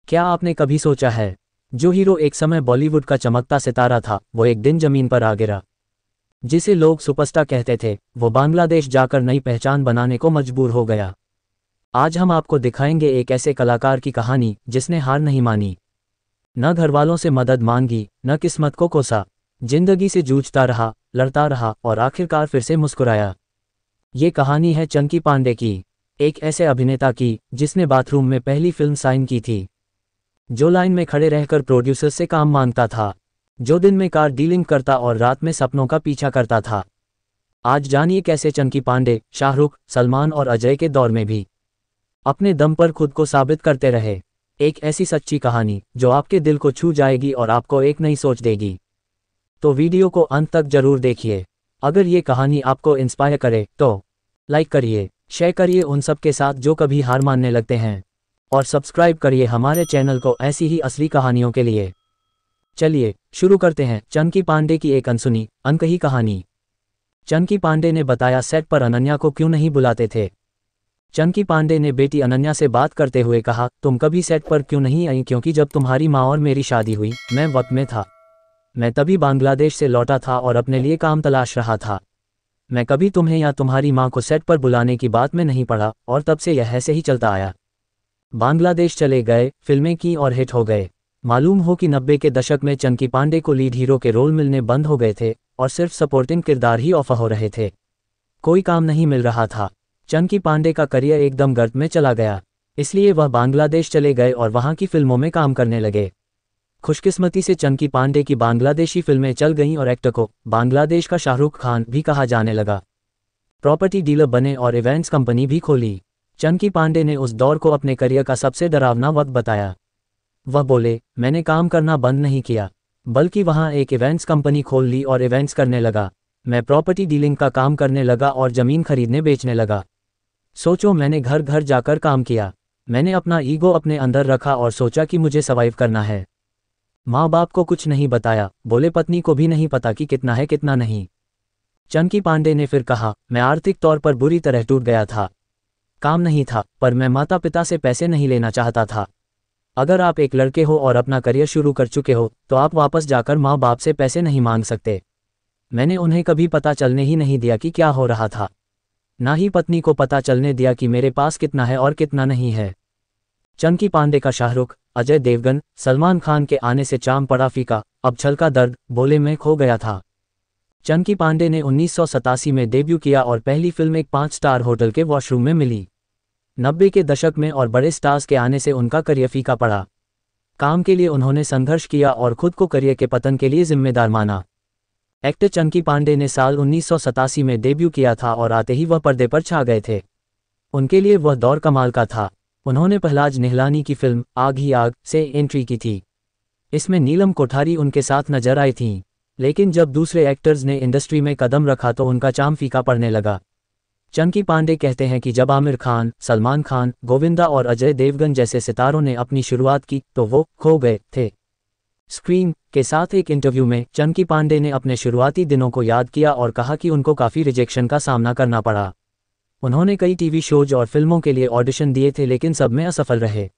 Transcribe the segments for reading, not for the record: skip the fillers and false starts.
क्या आपने कभी सोचा है, जो हीरो एक समय बॉलीवुड का चमकता सितारा था, वो एक दिन जमीन पर आ गिरा। जिसे लोग सुपरस्टार कहते थे, वो बांग्लादेश जाकर नई पहचान बनाने को मजबूर हो गया। आज हम आपको दिखाएंगे एक ऐसे कलाकार की कहानी जिसने हार नहीं मानी, न घरवालों से मदद मांगी, न किस्मत को कोसा, जिंदगी से जूझता रहा, लड़ता रहा और आखिरकार फिर से मुस्कुराया। ये कहानी है चंकी पांडे की, एक ऐसे अभिनेता की जिसने बाथरूम में पहली फिल्म साइन की थी, जो लाइन में खड़े रहकर प्रोड्यूसर से काम मांगता था, जो दिन में कार डीलिंग करता और रात में सपनों का पीछा करता था। आज जानिए कैसे चंकी पांडे शाहरुख, सलमान और अजय के दौर में भी अपने दम पर खुद को साबित करते रहे। एक ऐसी सच्ची कहानी जो आपके दिल को छू जाएगी और आपको एक नई सोच देगी। तो वीडियो को अंत तक जरूर देखिए। अगर ये कहानी आपको इंस्पायर करे तो लाइक करिए, शेयर करिए उन सब के साथ जो कभी हार मानने लगते हैं, और सब्सक्राइब करिए हमारे चैनल को ऐसी ही असली कहानियों के लिए। चलिए शुरू करते हैं चंकी पांडे की एक अनसुनी, अनकही कहानी। चंकी पांडे ने बताया सेट पर अनन्या को क्यों नहीं बुलाते थे। चंकी पांडे ने बेटी अनन्या से बात करते हुए कहा, तुम कभी सेट पर क्यों नहीं आई? क्योंकि जब तुम्हारी माँ और मेरी शादी हुई, मैं वक्त में था। मैं तभी बांग्लादेश से लौटा था और अपने लिए काम तलाश रहा था। मैं कभी तुम्हें या तुम्हारी माँ को सेट पर बुलाने की बात में नहीं पड़ा, और तब से यह ऐसे ही चलता आया। बांग्लादेश चले गए, फिल्में की और हिट हो गए। मालूम हो कि 90 के दशक में चंकी पांडे को लीड हीरो के रोल मिलने बंद हो गए थे और सिर्फ सपोर्टिंग किरदार ही ऑफर हो रहे थे। कोई काम नहीं मिल रहा था। चंकी पांडे का करियर एकदम गर्त में चला गया, इसलिए वह बांग्लादेश चले गए और वहां की फिल्मों में काम करने लगे। खुशकिस्मती से चंकी पांडे की बांग्लादेशी फिल्में चल गईं और एक्टर को बांग्लादेश का शाहरुख खान भी कहा जाने लगा। प्रॉपर्टी डीलर बने और इवेंट्स कंपनी भी खोली। चंकी पांडे ने उस दौर को अपने करियर का सबसे डरावना वक्त बताया। वह बोले, मैंने काम करना बंद नहीं किया, बल्कि वहां एक इवेंट्स कंपनी खोल ली और इवेंट्स करने लगा। मैं प्रॉपर्टी डीलिंग का काम करने लगा और ज़मीन खरीदने बेचने लगा। सोचो, मैंने घर घर जाकर काम किया। मैंने अपना ईगो अपने अंदर रखा और सोचा कि मुझे सर्वाइव करना है। माँ बाप को कुछ नहीं बताया, बोले पत्नी को भी नहीं पता कि कितना है कितना नहीं। चंकी पांडे ने फिर कहा, मैं आर्थिक तौर पर बुरी तरह टूट गया था। काम नहीं था, पर मैं माता पिता से पैसे नहीं लेना चाहता था। अगर आप एक लड़के हो और अपना करियर शुरू कर चुके हो, तो आप वापस जाकर माँ बाप से पैसे नहीं मांग सकते। मैंने उन्हें कभी पता चलने ही नहीं दिया कि क्या हो रहा था, ना ही पत्नी को पता चलने दिया कि मेरे पास कितना है और कितना नहीं है। चंकी पांडे का शाहरुख, अजय देवगन, सलमान खान के आने से चाम पड़ा फीका, अब छलका दर्द, बोले मैं खो गया था। चंकी पांडे ने 1987 में डेब्यू किया और पहली फिल्म एक 5 स्टार होटल के वॉशरूम में मिली। 90 के दशक में और बड़े स्टार्स के आने से उनका करियर फीका पड़ा। काम के लिए उन्होंने संघर्ष किया और खुद को करियर के पतन के लिए जिम्मेदार माना। एक्टर चंकी पांडे ने साल 1987 में डेब्यू किया था और आते ही वह पर्दे पर छा गए थे। उनके लिए वह दौर कमाल का था। उन्होंने पहलाज निहलानी की फिल्म आग ही आग से एंट्री की थी। इसमें नीलम कोठारी उनके साथ नजर आई थीं, लेकिन जब दूसरे एक्टर्स ने इंडस्ट्री में कदम रखा तो उनका चाम फीका पड़ने लगा। चंकी पांडे कहते हैं कि जब आमिर खान, सलमान खान, गोविंदा और अजय देवगन जैसे सितारों ने अपनी शुरुआत की तो वो खो गए थे। स्क्रीन के साथ एक इंटरव्यू में चंकी पांडे ने अपने शुरुआती दिनों को याद किया और कहा कि उनको काफ़ी रिजेक्शन का सामना करना पड़ा। उन्होंने कई टीवी शोज और फिल्मों के लिए ऑडिशन दिए थे, लेकिन सब में असफल रहे।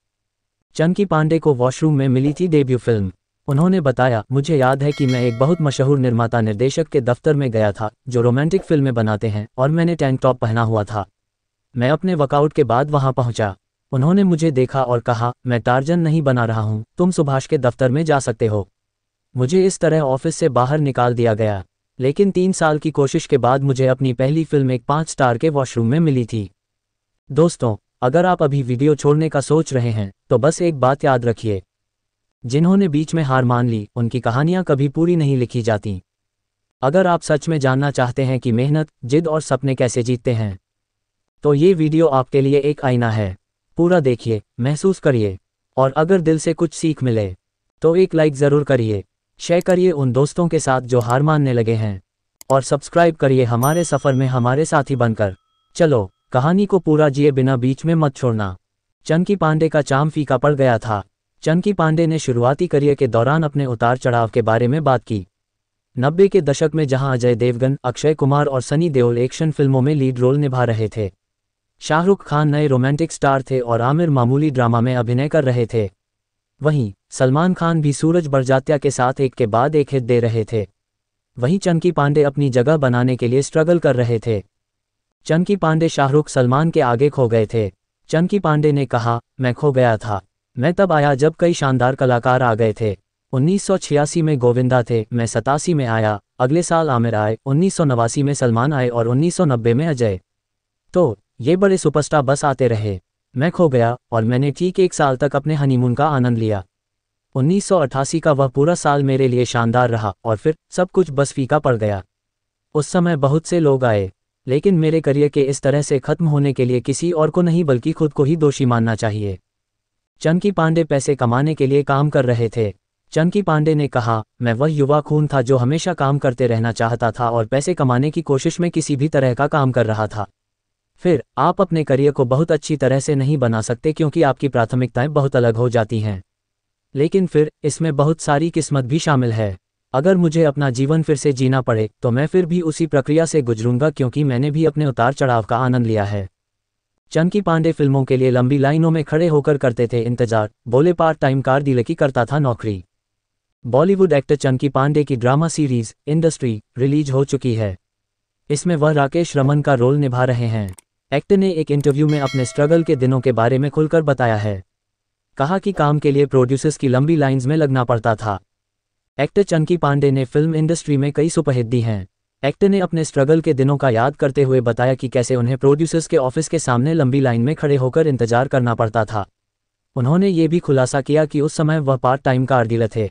चंकी पांडे को वॉशरूम में मिली थी डेब्यू फिल्म। उन्होंने बताया, मुझे याद है कि मैं एक बहुत मशहूर निर्माता निर्देशक के दफ्तर में गया था जो रोमांटिक फिल्में बनाते हैं, और मैंने टैंक टॉप पहना हुआ था। मैं अपने वर्कआउट के बाद वहां पहुंचा। उन्होंने मुझे देखा और कहा, मैं टार्जन नहीं बना रहा हूं, तुम सुभाष के दफ्तर में जा सकते हो। मुझे इस तरह ऑफिस से बाहर निकाल दिया गया, लेकिन 3 साल की कोशिश के बाद मुझे अपनी पहली फिल्म एक 5 स्टार के वॉशरूम में मिली थी। दोस्तों, अगर आप अभी वीडियो छोड़ने का सोच रहे हैं तो बस एक बात याद रखिए, जिन्होंने बीच में हार मान ली, उनकी कहानियां कभी पूरी नहीं लिखी जाती। अगर आप सच में जानना चाहते हैं कि मेहनत, जिद और सपने कैसे जीतते हैं, तो ये वीडियो आपके लिए एक आईना है। पूरा देखिए, महसूस करिए, और अगर दिल से कुछ सीख मिले तो एक लाइक ज़रूर करिए, शेयर करिए उन दोस्तों के साथ जो हार मानने लगे हैं, और सब्सक्राइब करिए हमारे सफ़र में हमारे साथी बनकर। चलो, कहानी को पूरा जिए बिना बीच में मत छोड़ना। चंकी पांडे का चाम फीका पड़ गया था। चंकी पांडे ने शुरुआती करियर के दौरान अपने उतार चढ़ाव के बारे में बात की। 90 के दशक में जहां अजय देवगन, अक्षय कुमार और सनी देओल एक्शन फिल्मों में लीड रोल निभा रहे थे, शाहरुख खान नए रोमांटिक स्टार थे और आमिर मामूली ड्रामा में अभिनय कर रहे थे। वहीं सलमान खान भी सूरज बड़जात्या के साथ एक के बाद एक हिट दे रहे थे। वहीं चंकी पांडे अपनी जगह बनाने के लिए स्ट्रगल कर रहे थे। चंकी पांडे शाहरुख सलमान के आगे खो गए थे। चंकी पांडे ने कहा, मैं खो गया था। मैं तब आया जब कई शानदार कलाकार आ गए थे। 1986 में गोविंदा थे, मैं 87 में आया, अगले साल आमिर आए, 1989 में सलमान आए और 1990 में अजय। तो ये बड़े सुपरस्टार बस आते रहे। मैं खो गया और मैंने ठीक 1 साल तक अपने हनीमून का आनंद लिया। 1988 का वह पूरा साल मेरे लिए शानदार रहा और फिर सब कुछ बस फीका पड़ गया। उस समय बहुत से लोग आए, लेकिन मेरे करियर के इस तरह से खत्म होने के लिए किसी और को नहीं बल्कि खुद को ही दोषी मानना चाहिए। चंकी पांडे पैसे कमाने के लिए काम कर रहे थे। चंकी पांडे ने कहा, मैं वह युवा खून था जो हमेशा काम करते रहना चाहता था और पैसे कमाने की कोशिश में किसी भी तरह का काम कर रहा था। फिर आप अपने करियर को बहुत अच्छी तरह से नहीं बना सकते क्योंकि आपकी प्राथमिकताएं बहुत अलग हो जाती हैं। लेकिन फिर इसमें बहुत सारी किस्मत भी शामिल है। अगर मुझे अपना जीवन फिर से जीना पड़े तो मैं फिर भी उसी प्रक्रिया से गुजरूंगा क्योंकि मैंने भी अपने उतार चढ़ाव का आनंद लिया है। चंकी पांडे फिल्मों के लिए लंबी लाइनों में खड़े होकर करते थे इंतजार, बोले पार्ट टाइम कार डीलर की करता था नौकरी। बॉलीवुड एक्टर चंकी पांडे की ड्रामा सीरीज इंडस्ट्री रिलीज हो चुकी है। इसमें वह राकेश रमन का रोल निभा रहे हैं। एक्टर ने एक इंटरव्यू में अपने स्ट्रगल के दिनों के बारे में खुलकर बताया है। कहा कि काम के लिए प्रोड्यूसर्स की लंबी लाइंस में लगना पड़ता था। एक्टर चंकी पांडे ने फिल्म इंडस्ट्री में कई सुपरहिट दी हैं। एक्टर ने अपने स्ट्रगल के दिनों का याद करते हुए बताया कि कैसे उन्हें प्रोड्यूसर्स के ऑफिस के सामने लंबी लाइन में खड़े होकर इंतजार करना पड़ता था। उन्होंने ये भी खुलासा किया कि उस समय वह पार्ट टाइम कार डीलर थे।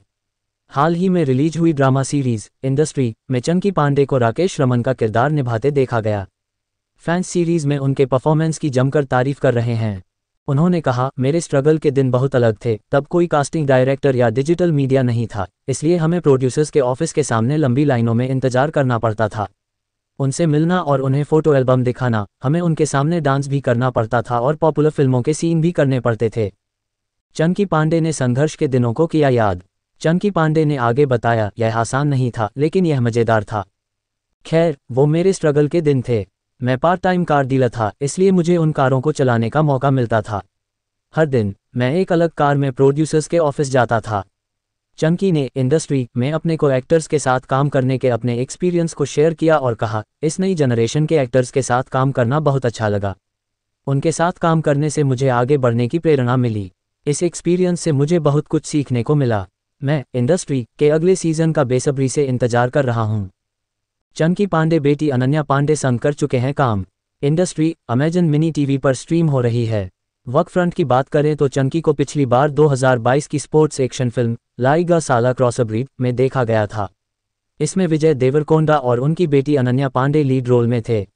हाल ही में रिलीज हुई ड्रामा सीरीज इंडस्ट्री में चंकी पांडे को राकेश रमन का किरदार निभाते देखा गया। फैंस सीरीज में उनके परफॉर्मेंस की जमकर तारीफ कर रहे हैं। उन्होंने कहा, मेरे स्ट्रगल के दिन बहुत अलग थे। तब कोई कास्टिंग डायरेक्टर या डिजिटल मीडिया नहीं था, इसलिए हमें प्रोड्यूसर्स के ऑफिस के सामने लंबी लाइनों में इंतजार करना पड़ता था। उनसे मिलना और उन्हें फोटो एल्बम दिखाना, हमें उनके सामने डांस भी करना पड़ता था और पॉपुलर फिल्मों के सीन भी करने पड़ते थे। चंकी पांडे ने संघर्ष के दिनों को किया याद। चंकी पांडे ने आगे बताया, यह आसान नहीं था लेकिन यह मजेदार था। खैर, वो मेरे स्ट्रगल के दिन थे। मैं पार्ट टाइम कार डीलर था, इसलिए मुझे उन कारों को चलाने का मौका मिलता था। हर दिन मैं एक अलग कार में प्रोड्यूसर्स के ऑफिस जाता था। चंकी ने इंडस्ट्री में अपने को एक्टर्स के साथ काम करने के अपने एक्सपीरियंस को शेयर किया और कहा, इस नई जनरेशन के एक्टर्स के साथ काम करना बहुत अच्छा लगा। उनके साथ काम करने से मुझे आगे बढ़ने की प्रेरणा मिली। इस एक्सपीरियंस से मुझे बहुत कुछ सीखने को मिला। मैं इंडस्ट्री के अगले सीजन का बेसब्री से इंतजार कर रहा हूँ। चंकी पांडे बेटी अनन्या पांडे संग कर चुके हैं काम। इंडस्ट्री अमेजन मिनी टीवी पर स्ट्रीम हो रही है। वर्क फ्रंट की बात करें तो चंकी को पिछली बार 2022 की स्पोर्ट्स एक्शन फिल्म लाइगा साला क्रॉसब्रीड में देखा गया था। इसमें विजय देवरकोंडा और उनकी बेटी अनन्या पांडे लीड रोल में थे।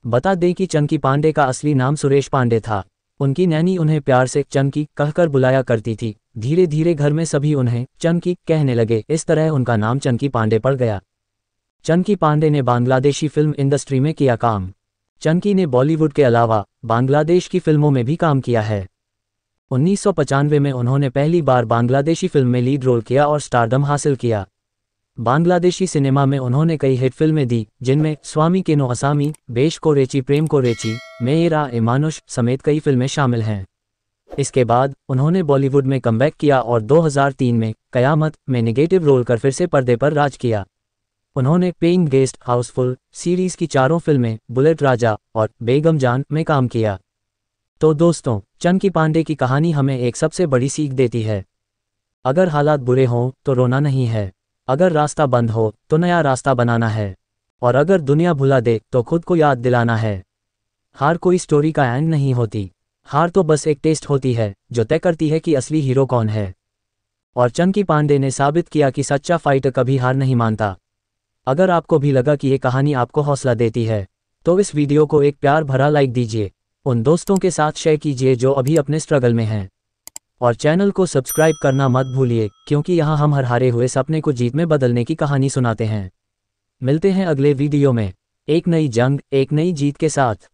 बता दें कि चंकी पांडे का असली नाम सुरेश पांडे था। उनकी नैनी उन्हें प्यार से चंकी कहकर बुलाया करती थी। धीरे धीरे घर में सभी उन्हें चंकी कहने लगे, इस तरह उनका नाम चंकी पांडे पड़ गया। चंकी पांडे ने बांग्लादेशी फिल्म इंडस्ट्री में किया काम। चंकी ने बॉलीवुड के अलावा बांग्लादेश की फिल्मों में भी काम किया है। 1995 में उन्होंने पहली बार बांग्लादेशी फिल्म में लीड रोल किया और स्टारडम हासिल किया। बांग्लादेशी सिनेमा में उन्होंने कई हिट फिल्में दी, जिनमें स्वामी केनो असामी, बेश को रेची प्रेम को रेची, मेरा ए मानुष समेत कई फिल्में शामिल हैं। इसके बाद उन्होंने बॉलीवुड में कमबैक किया और 2003 में कयामत में नेगेटिव रोल कर फिर से पर्दे पर राज किया। उन्होंने पेइंग गेस्ट, हाउसफुल सीरीज की 4 फिल्में, बुलेट राजा और बेगम जान में काम किया। तो दोस्तों, चंकी पांडे की कहानी हमें एक सबसे बड़ी सीख देती है। अगर हालात बुरे हों तो रोना नहीं है, अगर रास्ता बंद हो तो नया रास्ता बनाना है, और अगर दुनिया भुला दे तो खुद को याद दिलाना है। हार कोई स्टोरी का एंड नहीं होती। हार तो बस एक टेस्ट होती है जो तय करती है कि असली हीरो कौन है। और चंकी पांडे ने साबित किया कि सच्चा फाइटर कभी हार नहीं मानता। अगर आपको भी लगा कि ये कहानी आपको हौसला देती है तो इस वीडियो को एक प्यार भरा लाइक दीजिए, उन दोस्तों के साथ शेयर कीजिए जो अभी अपने स्ट्रगल में हैं, और चैनल को सब्सक्राइब करना मत भूलिए क्योंकि यहाँ हम हर हारे हुए सपने को जीत में बदलने की कहानी सुनाते हैं। मिलते हैं अगले वीडियो में एक नई जंग, एक नई जीत के साथ।